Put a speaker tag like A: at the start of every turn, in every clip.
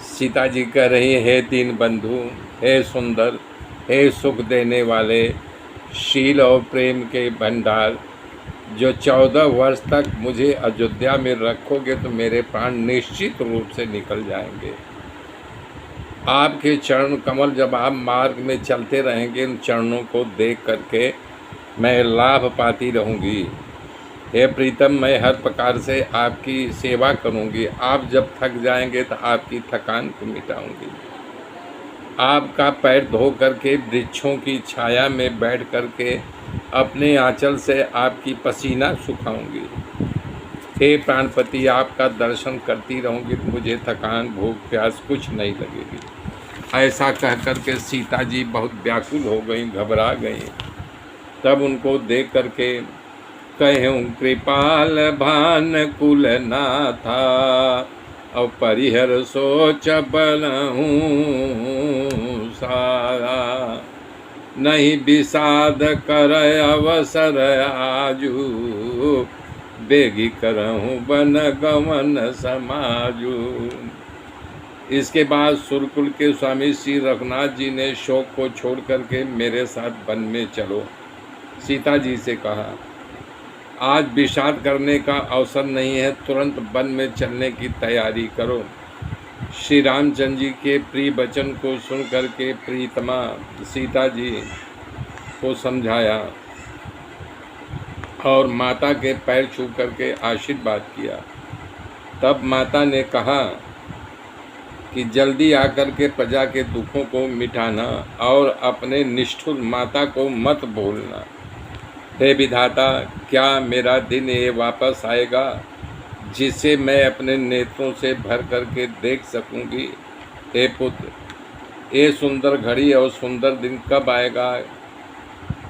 A: सीता जी कह रही, हे दीन बंधु, हे सुंदर, हे सुख देने वाले, शील और प्रेम के भंडार, जो 14 वर्ष तक मुझे अयोध्या में रखोगे तो मेरे प्राण निश्चित रूप से निकल जाएंगे। आपके चरण कमल जब आप मार्ग में चलते रहेंगे, उन चरणों को देख करके मैं लाभ पाती रहूँगी। हे प्रीतम, मैं हर प्रकार से आपकी सेवा करूँगी। आप जब थक जाएंगे तो आपकी थकान को मिटाऊँगी। आपका पैर धो करके वृक्षों की छाया में बैठ करके अपने आंचल से आपकी पसीना सुखाऊंगी। हे प्राणपति, आपका दर्शन करती रहूँगी तो मुझे थकान, भूख, प्यास कुछ नहीं लगेगी। ऐसा कह करके सीता जी बहुत व्याकुल हो गई, घबरा गई। तब उनको देख करके कहूँ, कृपाल भान कुल नाथा, और परिहर सोच बलहूँ सारा, नहीं विषाद कर अवसर आजू, बेगी करहूँ बन गवन समाजू। इसके बाद सुरकुल के स्वामी श्री रघुनाथ जी ने शोक को छोड़ करके मेरे साथ वन में चलो। सीता जी से कहा, आज विषाद करने का अवसर नहीं है, तुरंत वन में चलने की तैयारी करो। श्री रामचंद्र जी के प्रिय वचन को सुन करके प्रीतमा सीता जी को समझाया और माता के पैर छू करके आशीर्वाद किया। तब माता ने कहा कि जल्दी आकर के प्रजा के दुखों को मिटाना और अपने निष्ठुर माता को मत भूलना। हे विधाता, क्या मेरा दिन ये वापस आएगा जिसे मैं अपने नेत्रों से भर करके देख सकूंगी? हे पुत्र, ये सुंदर घड़ी और सुंदर दिन कब आएगा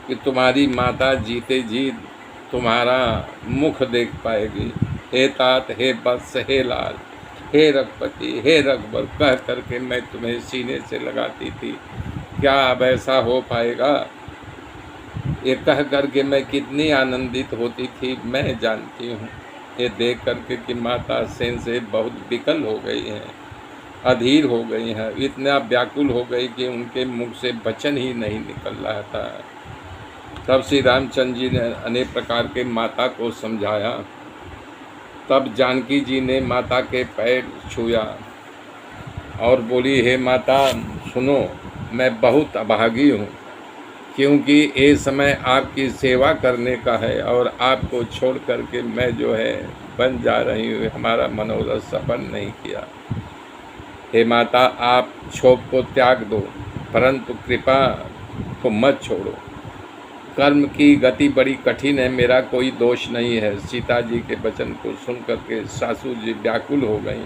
A: कि तुम्हारी माता जीते जी तुम्हारा मुख देख पाएगी? हे तात, हे वत्स, हे लाल, हे रघुपति, हे रघुवर कह करके मैं तुम्हें सीने से लगाती थी, क्या अब ऐसा हो पाएगा? ये कह करके मैं कितनी आनंदित होती थी मैं जानती हूँ। ये देख करके कि माता सेन से बहुत विकल हो गई हैं, अधीर हो गई हैं, इतना व्याकुल हो गई कि उनके मुख से वचन ही नहीं निकल रहा था। तब श्री रामचंद्र जी ने अनेक प्रकार के माता को समझाया। तब जानकी जी ने माता के पैर छुआ और बोली, हे माता सुनो, मैं बहुत अभागी हूँ, क्योंकि ये समय आपकी सेवा करने का है और आपको छोड़ करके मैं जो है बन जा रही हूँ, हमारा मनोरथ सफल नहीं किया। हे माता, आप क्षोभ को त्याग दो, परंतु कृपा को मत छोड़ो। कर्म की गति बड़ी कठिन है, मेरा कोई दोष नहीं है। सीता जी के वचन को सुन करके सासू जी व्याकुल हो गई।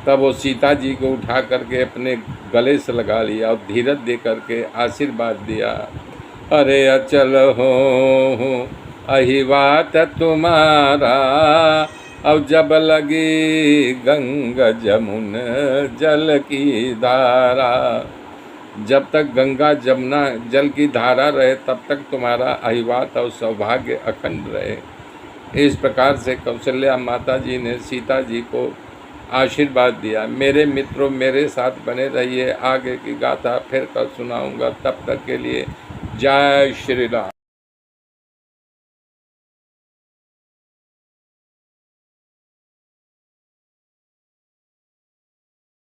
A: तब वो सीता जी को उठा करके अपने गले से लगा लिया और धीरज दे करके आशीर्वाद दिया। अरे अचल हो अहिवात तुम्हारा, अब जब लगी गंगा जमुन जल की धारा। जब तक गंगा जमुना जल की धारा रहे तब तक तुम्हारा अहिवात और सौभाग्य अखंड रहे। इस प्रकार से कौशल्या माता जी ने सीता जी को आशीर्वाद दिया। मेरे मित्रों, मेरे साथ बने रहिए, आगे की गाथा फिर कल सुनाऊंगा। तब तक के लिए जय श्री राम।